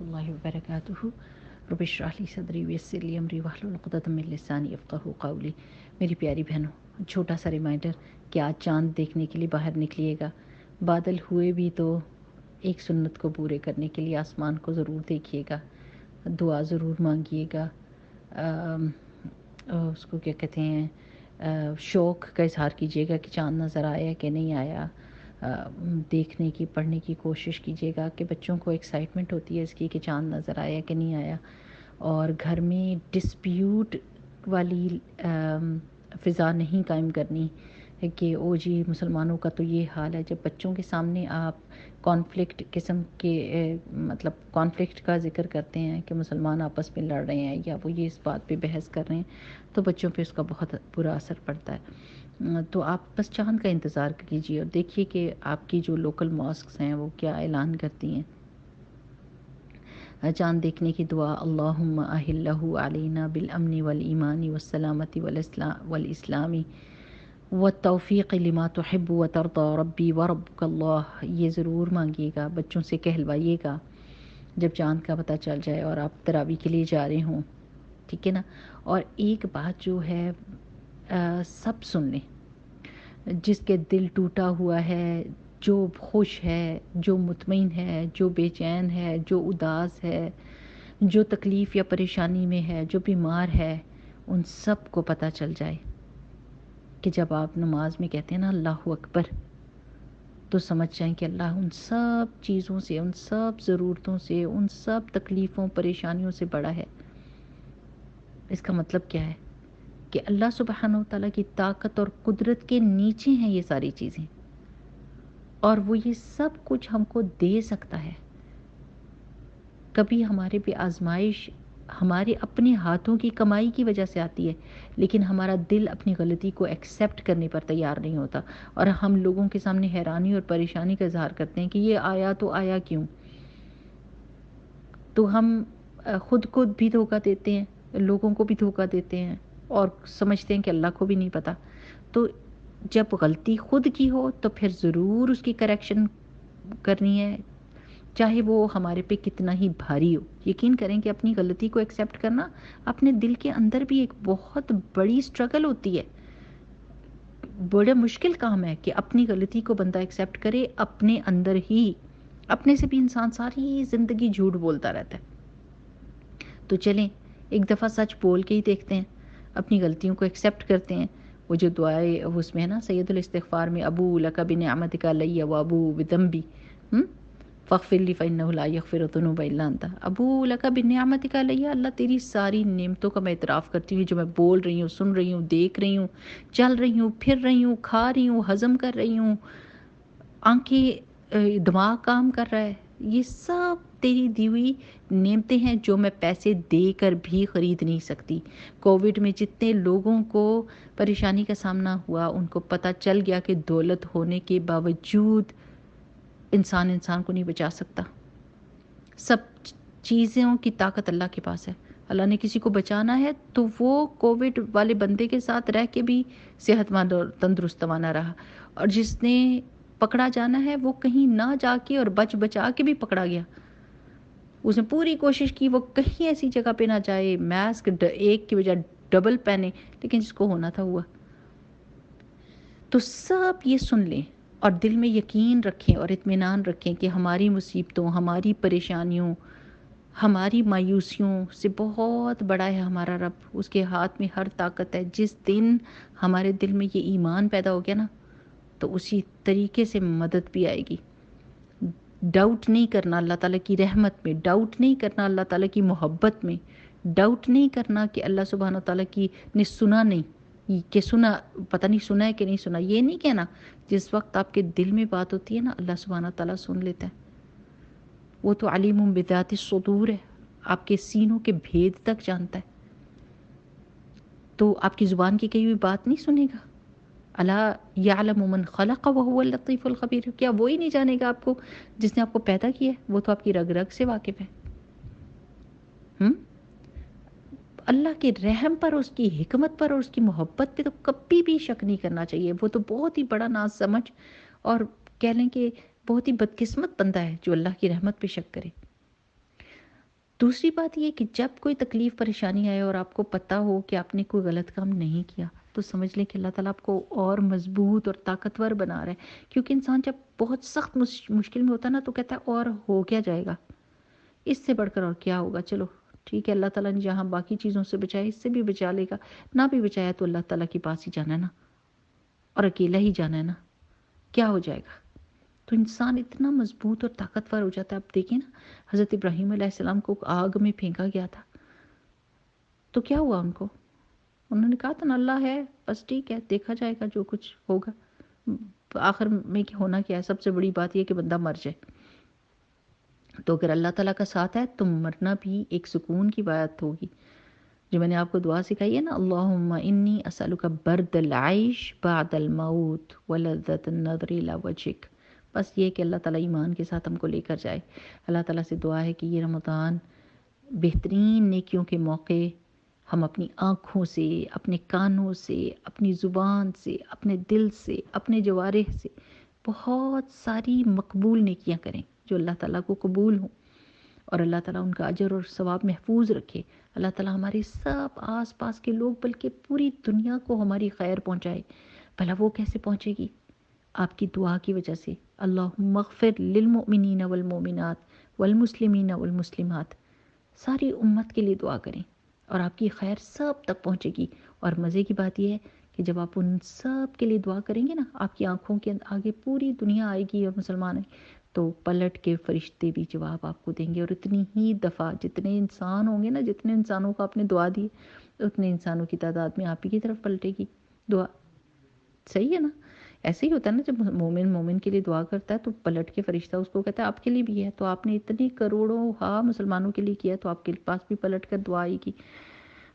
اللہ وبرکاتہ۔ رب اشرح لی صدری ویسر لی امری واحلل عقدۃ من لسانی یفقہوا قولی۔ میری پیاری بہنوں، چھوٹا سا ریمائنڈر کہ آج چاند دیکھنے کے لیے باہر نکلیے گا۔ بادل ہوئے بھی تو ایک سنت کو پورے کرنے کے لیے آسمان کو ضرور دیکھیے گا، دعا ضرور مانگیے گا، اس کو کیا کہتے ہیں، شوق کا اظہار کیجیے گا کہ چاند نظر آیا کہ نہیں آیا، دیکھنے کی پڑھنے کی کوشش کیجیے گا کہ بچوں کو ایکسائٹمنٹ ہوتی ہے اس کی کہ چاند نظر آیا کہ نہیں آیا۔ اور گھر میں ڈسپیوٹ والی فضا نہیں قائم کرنی کہ او جی مسلمانوں کا تو یہ حال ہے۔ جب بچوں کے سامنے آپ کانفلکٹ قسم کے مطلب کانفلکٹ کا ذکر کرتے ہیں کہ مسلمان آپس میں لڑ رہے ہیں یا وہ یہ اس بات پہ بحث کر رہے ہیں تو بچوں پہ اس کا بہت برا اثر پڑتا ہے۔ تو آپ بس چاند کا انتظار کیجیے اور دیکھیے کہ آپ کی جو لوکل ماسکس ہیں وہ کیا اعلان کرتی ہیں۔ چاند دیکھنے کی دعا، اللہم اہلہ علینا بالامن والایمان والسلامت والاسلام والتوفیق لما تحب وترضى ربی وربک اللہ، یہ ضرور مانگیے گا، بچوں سے کہلوائیے گا جب چاند کا پتہ چل جائے اور آپ تراویح کے لیے جا رہے ہوں، ٹھیک ہے نا۔ اور ایک بات جو ہے سب سن لیں، جس کے دل ٹوٹا ہوا ہے، جو خوش ہے، جو مطمئن ہے، جو بے چین ہے، جو اداس ہے، جو تکلیف یا پریشانی میں ہے، جو بیمار ہے، ان سب کو پتہ چل جائے کہ جب آپ نماز میں کہتے ہیں نا اللہ اکبر، تو سمجھ جائیں کہ اللہ ان سب چیزوں سے، ان سب ضرورتوں سے، ان سب تکلیفوں پریشانیوں سے بڑا ہے۔ اس کا مطلب کیا ہے کہ اللہ سبحانہ و تعالیٰ کی طاقت اور قدرت کے نیچے ہیں یہ ساری چیزیں، اور وہ یہ سب کچھ ہم کو دے سکتا ہے۔ کبھی ہمارے پہ آزمائش ہمارے اپنے ہاتھوں کی کمائی کی وجہ سے آتی ہے، لیکن ہمارا دل اپنی غلطی کو ایکسیپٹ کرنے پر تیار نہیں ہوتا، اور ہم لوگوں کے سامنے حیرانی اور پریشانی کا اظہار کرتے ہیں کہ یہ آیا تو آیا کیوں۔ تو ہم خود کو بھی دھوکہ دیتے ہیں، لوگوں کو بھی دھوکہ دیتے ہیں، اور سمجھتے ہیں کہ اللہ کو بھی نہیں پتہ۔ تو جب غلطی خود کی ہو تو پھر ضرور اس کی کریکشن کرنی ہے، چاہے وہ ہمارے پہ کتنا ہی بھاری ہو۔ یقین کریں کہ اپنی غلطی کو ایکسیپٹ کرنا اپنے دل کے اندر بھی ایک بہت بڑی سٹرگل ہوتی ہے، بڑا مشکل کام ہے کہ اپنی غلطی کو بندہ ایکسیپٹ کرے اپنے اندر ہی۔ اپنے سے بھی انسان ساری زندگی جھوٹ بولتا رہتا ہے۔ تو چلیں ایک دفعہ سچ بول کے ہی دیکھتے ہیں، اپنی غلطیوں کو ایکسیپٹ کرتے ہیں۔ وہ جو دعائے اس میں ہے نا سید الاستغفار میں، ابو لک بنعمتک علی و ابو بذنبی فاغفر لی فانہ لا یغفر الذنوب الا انت۔ ابو لک بنعمتک علی، اللہ تیری ساری نعمتوں کا میں اعتراف کرتی ہوں، جو میں بول رہی ہوں، سن رہی ہوں، دیکھ رہی ہوں، چل رہی ہوں، پھر رہی ہوں، کھا رہی ہوں، ہضم کر رہی ہوں، آنکھیں دماغ کام کر رہا ہے، یہ سب تیری دی ہوئی نعمتیں ہیں جو میں پیسے دے کر بھی خرید نہیں سکتی۔ کووڈ میں جتنے لوگوں کو پریشانی کا سامنا ہوا، ان کو پتہ چل گیا کہ دولت ہونے کے باوجود انسان کو نہیں بچا سکتا۔ سب چیزوں کی طاقت اللہ کے پاس ہے۔ اللہ نے کسی کو بچانا ہے تو وہ کووڈ والے بندے کے ساتھ رہ کے بھی صحت مند اور تندرست توانا رہا، اور جس نے پکڑا جانا ہے وہ کہیں نہ جا کے اور بچا کے بھی پکڑا گیا۔ اس نے پوری کوشش کی وہ کہیں ایسی جگہ پہ نہ جائے، ماسک ایک کی بجائے ڈبل پہنے، لیکن جس کو ہونا تھا ہوا۔ تو سب یہ سن لیں اور دل میں یقین رکھیں اور اطمینان رکھیں کہ ہماری مصیبتوں، ہماری پریشانیوں، ہماری مایوسیوں سے بہت بڑا ہے ہمارا رب، اس کے ہاتھ میں ہر طاقت ہے۔ جس دن ہمارے دل میں یہ ایمان پیدا ہو گیا نا تو اسی طریقے سے مدد بھی آئے گی۔ ڈاؤٹ نہیں کرنا اللہ تعالیٰ کی رحمت میں، ڈاؤٹ نہیں کرنا اللہ تعالیٰ کی محبت میں، ڈاؤٹ نہیں کرنا کہ اللہ سبحانہ تعالیٰ کی نے سنا نہیں، کہ سنا پتہ نہیں سنا ہے کہ نہیں سنا، یہ نہیں کہنا۔ جس وقت آپ کے دل میں بات ہوتی ہے نا اللہ سبحانہ تعالیٰ سن لیتا ہے۔ وہ تو علیم بذات الصدور ہے، آپ کے سینوں کے بھید تک جانتا ہے۔ تو آپ کی زبان کی کہی ہوئی بات نہیں سنے گا؟ الا یعلم من خلق وهو اللطیف الخبیر، کیا وہی نہیں جانے گا آپ کو جس نے آپ کو پیدا کیا ہے؟ وہ تو آپ کی رگ رگ سے واقف ہے۔ اللہ کے رحم پر، اس کی حکمت پر اور اس کی محبت پہ تو کبھی بھی شک نہیں کرنا چاہیے۔ وہ تو بہت ہی بڑا ناز سمجھ اور کہہ لیں کہ بہت ہی بدقسمت بندہ ہے جو اللہ کی رحمت پہ شک کرے۔ دوسری بات یہ کہ جب کوئی تکلیف پریشانی آئے اور آپ کو پتہ ہو کہ آپ نے کوئی غلط کام نہیں کیا، تو سمجھ لیں کہ اللہ تعالیٰ آپ کو اور مضبوط اور طاقتور بنا رہا ہے، کیونکہ انسان جب بہت سخت مشکل میں ہوتا ہے نا تو کہتا ہے اور ہو کیا جائے گا، اس سے بڑھ کر اور کیا ہوگا، چلو ٹھیک ہے، اللہ تعالیٰ نے جہاں باقی چیزوں سے بچایا اس سے بھی بچا لے گا، نہ بھی بچایا تو اللہ تعالیٰ کے پاس ہی جانا ہے نا، اور اکیلا ہی جانا ہے نا، کیا ہو جائے گا۔ تو انسان اتنا مضبوط اور طاقتور ہو جاتا ہے۔ آپ دیکھیں نا، حضرت ابراہیم علیہ السلام کو آگ میں پھینکا گیا تھا تو کیا ہوا ان کو؟ انہوں نے کہا تھا نا اللہ ہے، بس ٹھیک ہے، دیکھا جائے گا جو کچھ ہوگا، آخر میں ہونا کیا ہے، سب سے بڑی بات یہ کہ بندہ مر جائے۔ تو اگر اللہ تعالیٰ کا ساتھ ہے تو مرنا بھی ایک سکون کی بات ہوگی۔ جو میں نے آپ کو دعا سکھائی ہے نا، اللہم انی اسألک برد العیش بعد الموت ولذت النظر الی وجہک، بس یہ کہ اللہ تعالیٰ ایمان کے ساتھ ہم کو لے کر جائے۔ اللہ تعالیٰ سے دعا ہے کہ یہ رمضان بہترین نیکیوں کے موقع ہم اپنی آنکھوں سے، اپنے کانوں سے، اپنی زبان سے، اپنے دل سے، اپنے جوارح سے بہت ساری مقبول نیکیاں کریں جو اللہ تعالیٰ کو قبول ہوں، اور اللہ تعالیٰ ان کا اجر اور ثواب محفوظ رکھے۔ اللہ تعالیٰ ہمارے سب آس پاس کے لوگ بلکہ پوری دنیا کو ہماری خیر پہنچائے۔ بھلا وہ کیسے پہنچے گی؟ آپ کی دعا کی وجہ سے۔ اللہم اغفر للمؤمنین والمؤمنات والمسلمین والمسلمات، ساری امت کے لیے دعا کریں اور آپ کی خیر سب تک پہنچے گی۔ اور مزے کی بات یہ ہے کہ جب آپ ان سب کے لیے دعا کریں گے نا، آپ کی آنکھوں کے آگے پوری دنیا آئے گی اور مسلمان ہیں، تو پلٹ کے فرشتے بھی جواب آپ کو دیں گے، اور اتنی ہی دفعہ جتنے انسان ہوں گے نا، جتنے انسانوں کو آپ نے دعا دی اتنے انسانوں کی تعداد میں آپ ہی کی طرف پلٹے گی دعا۔ صحیح ہے نا؟ ایسے ہی ہوتا ہے نا، جب مومن مومن کے لیے دعا کرتا ہے تو پلٹ کے فرشتہ اس کو کہتا ہے آپ کے لیے بھی ہے، تو آپ نے اتنی کروڑوں مسلمانوں کے لیے کیا تو آپ کے پاس بھی پلٹ کر دعا آئے گی۔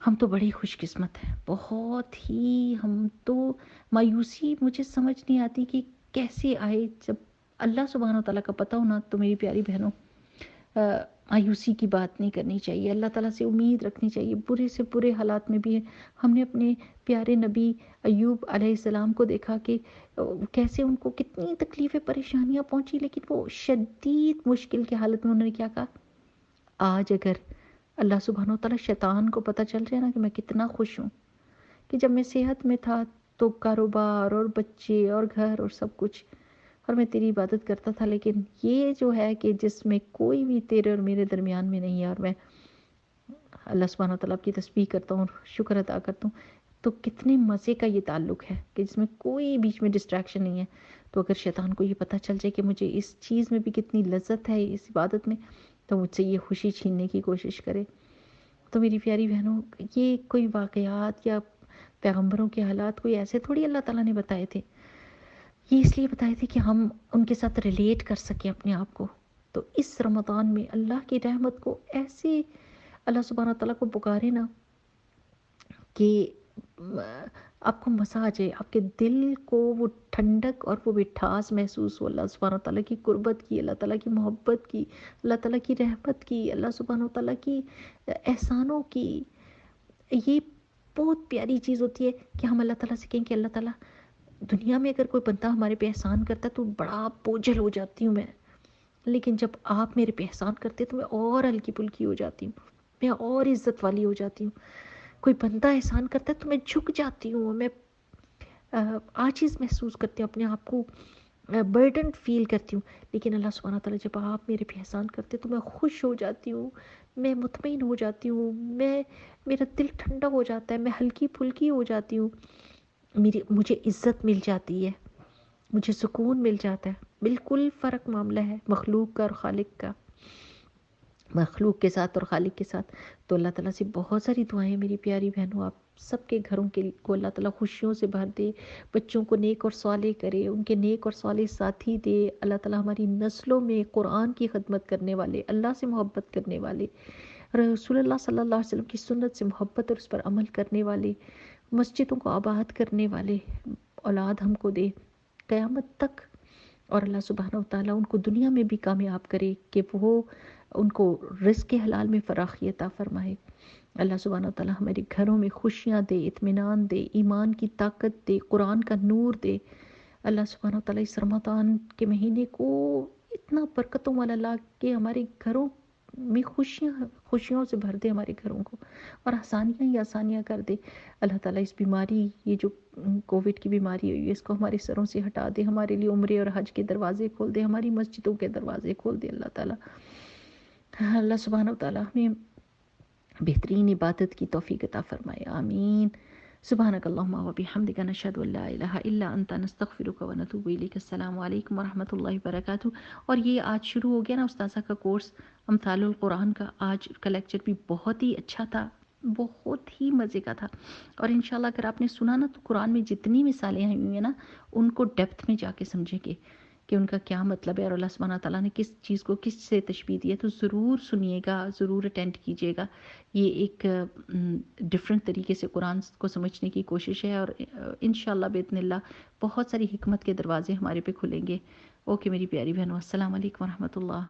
ہم تو بڑی خوش قسمت ہیں، بہت ہی۔ ہم تو مایوسی مجھے سمجھ نہیں آتی کہ کیسے آئے۔ جب اللہ سبحانہ و تعالیٰ کا پتہ ہونا تو میری پیاری بہنوں، مایوسی کی بات نہیں کرنی چاہیے، اللہ تعالیٰ سے امید رکھنی چاہیے۔ برے سے برے حالات میں بھی ہم نے اپنے پیارے نبی ایوب علیہ السلام کو دیکھا کہ کیسے ان کو کتنی تکلیفیں پریشانیاں پہنچی، لیکن وہ شدید مشکل کی حالت میں انہوں نے کیا کہا؟ آج اگر اللہ سبحانہ و تعالیٰ شیطان کو پتہ چل جائے نا کہ میں کتنا خوش ہوں کہ جب میں صحت میں تھا تو کاروبار اور بچے اور گھر اور سب کچھ، اور میں تیری عبادت کرتا تھا، لیکن یہ جو ہے کہ جس میں کوئی بھی تیرے اور میرے درمیان میں نہیں ہے، اور میں اللہ سبحانہ و تعالیٰ کی تسبیح کرتا ہوں اور شکر ادا کرتا ہوں، تو کتنے مزے کا یہ تعلق ہے کہ جس میں کوئی بیچ میں ڈسٹریکشن نہیں ہے۔ تو اگر شیطان کو یہ پتہ چل جائے کہ مجھے اس چیز میں بھی کتنی لذت ہے اس عبادت میں، تو مجھ سے یہ خوشی چھیننے کی کوشش کرے۔ تو میری پیاری بہنوں، یہ کوئی واقعات یا پیغمبروں کے حالات کوئی ایسے تھوڑی اللہ تعالیٰ نے بتائے تھے، یہ اس لیے بتائے تھے کہ ہم ان کے ساتھ ریلیٹ کر سکیں اپنے آپ کو۔ تو اس رمضان میں اللہ کی رحمت کو ایسے اللہ سبحانہ تعالیٰ کو پکارے نا کہ آپ کو مزہ آ جائے، آپ کے دل کو وہ ٹھنڈک اور وہ مٹھاس محسوس ہو اللہ سبحانہ تعالیٰ کی قربت کی، اللہ تعالیٰ کی محبت کی، اللہ تعالیٰ کی رحمت کی، اللہ سبحانہ تعالیٰ کی احسانوں کی۔ یہ بہت پیاری چیز ہوتی ہے کہ ہم اللہ تعالیٰ سے کہیں کہ اللہ تعالیٰ، دنیا میں اگر کوئی بندہ ہمارے پہ احسان کرتا ہے تو بڑا بوجھل ہو جاتی ہوں میں، لیکن جب آپ میرے پہ احسان کرتے تو میں اور ہلکی پھلکی ہو جاتی ہوں، میں اور عزت والی ہو جاتی ہوں۔ کوئی بندہ احسان کرتا ہے تو میں جھک جاتی ہوں، میں عاجز محسوس کرتی ہوں اپنے آپ کو، برڈن فیل کرتی ہوں۔ لیکن اللہ سبحانہ تعالیٰ جب آپ میرے پہ احسان کرتے تو میں خوش ہو جاتی ہوں، میں مطمئن ہو جاتی ہوں، میرا دل ٹھنڈا ہو جاتا ہے، میں ہلکی پھلکی ہو جاتی ہوں، مجھے عزت مل جاتی ہے، مجھے سکون مل جاتا ہے۔ بالکل فرق معاملہ ہے مخلوق کا اور خالق کا، مخلوق کے ساتھ اور خالق کے ساتھ۔ تو اللہ تعالیٰ سے بہت ساری دعائیں میری پیاری بہنوں، آپ سب کے گھروں کو اللہ تعالیٰ خوشیوں سے بھر دے، بچوں کو نیک اور صالح کرے، ان کے نیک اور صالح ساتھی دے۔ اللہ تعالیٰ ہماری نسلوں میں قرآن کی خدمت کرنے والے، اللہ سے محبت کرنے والے، رسول اللہ صلی اللہ علیہ وسلم کی سنت سے محبت اور اس پر عمل کرنے والے، مسجدوں کو آباد کرنے والے اولاد ہم کو دے قیامت تک۔ اور اللہ سبحانہ و تعالیٰ ان کو دنیا میں بھی کامیاب کرے کہ وہ ان کو رزق حلال میں فراخی عطا فرمائے۔ اللہ سبحانہ و تعالیٰ ہمارے گھروں میں خوشیاں دے، اطمینان دے، ایمان کی طاقت دے، قرآن کا نور دے۔ اللہ سبحانہ و تعالیٰ اس رمضان کے مہینے کو اتنا برکتوں والا لا کہ ہمارے گھروں میں خوشیوں سے بھر دے ہمارے گھروں کو، اور آسانیاں ہی آسانیاں کر دے۔ اللہ تعالیٰ اس بیماری، یہ جو کووڈ کی بیماری ہوئی ہے، اس کو ہمارے سروں سے ہٹا دے، ہمارے لیے عمرے اور حج کے دروازے کھول دے، ہماری مسجدوں کے دروازے کھول دے اللہ تعالیٰ۔ اللہ سبحانہ و تعالیٰ ہمیں بہترین عبادت کی توفیق عطا فرمائے، آمین۔ سبحانک اللہم و بحمدک، نشہد ان لا الہ الا انت، نستغفرک و نتوب الیک۔ السلام علیکم ورحمۃ اللہ وبرکاتہ۔ اور یہ آج شروع ہو گیا نا استاذہ کا کورس امثال القرآن کا، آج کا لیکچر بھی بہت ہی اچھا تھا، بہت ہی مزے کا تھا۔ اور انشاءاللہ اگر آپ نے سنا نا تو قرآن میں جتنی مثالیں آئی ہوئی ہیں نا، ان کو ڈیپتھ میں جا کے سمجھیں گے کہ ان کا کیا مطلب ہے، اور اللہ سبحانہ تعالیٰ نے کس چیز کو کس سے تشبیہ دی ہے۔ تو ضرور سنیے گا، ضرور اٹینڈ کیجیے گا۔ یہ ایک ڈفرینٹ طریقے سے قرآن کو سمجھنے کی کوشش ہے، اور انشاءاللہ باذن اللہ بہت ساری حکمت کے دروازے ہمارے پہ کھلیں گے۔ اوکے میری پیاری بہنوں، السلام علیکم ورحمۃ اللہ۔